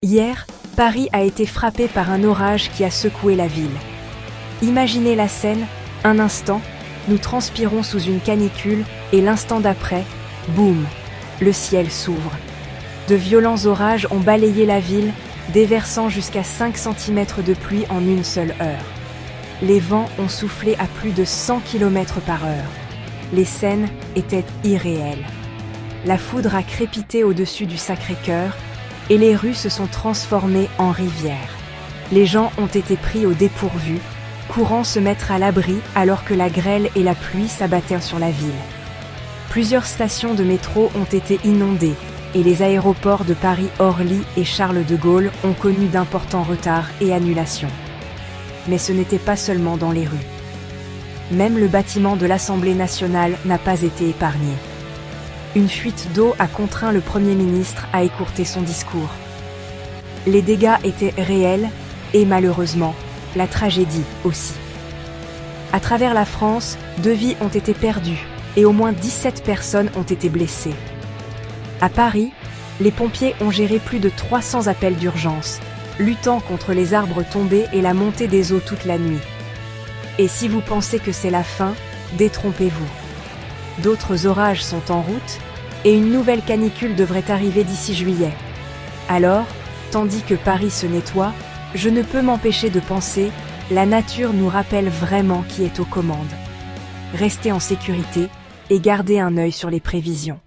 Hier, Paris a été frappé par un orage qui a secoué la ville. Imaginez la scène, un instant, nous transpirons sous une canicule et l'instant d'après, boum, le ciel s'ouvre. De violents orages ont balayé la ville, déversant jusqu'à 5 cm de pluie en une seule heure. Les vents ont soufflé à plus de 100 km par heure. Les scènes étaient irréelles. La foudre a crépité au-dessus du Sacré-Cœur et les rues se sont transformées en rivières. Les gens ont été pris au dépourvu, courant se mettre à l'abri alors que la grêle et la pluie s'abattaient sur la ville. Plusieurs stations de métro ont été inondées et les aéroports de Paris-Orly et Charles de Gaulle ont connu d'importants retards et annulations. Mais ce n'était pas seulement dans les rues. Même le bâtiment de l'Assemblée nationale n'a pas été épargné. Une fuite d'eau a contraint le Premier ministre à écourter son discours. Les dégâts étaient réels et malheureusement, la tragédie aussi. À travers la France, 2 vies ont été perdues et au moins 17 personnes ont été blessées. À Paris, les pompiers ont géré plus de 300 appels d'urgence, luttant contre les arbres tombés et la montée des eaux toute la nuit. Et si vous pensez que c'est la fin, détrompez-vous. D'autres orages sont en route et une nouvelle canicule devrait arriver d'ici juillet. Alors, tandis que Paris se nettoie, je ne peux m'empêcher de penser, la nature nous rappelle vraiment qui est aux commandes. Restez en sécurité et gardez un œil sur les prévisions.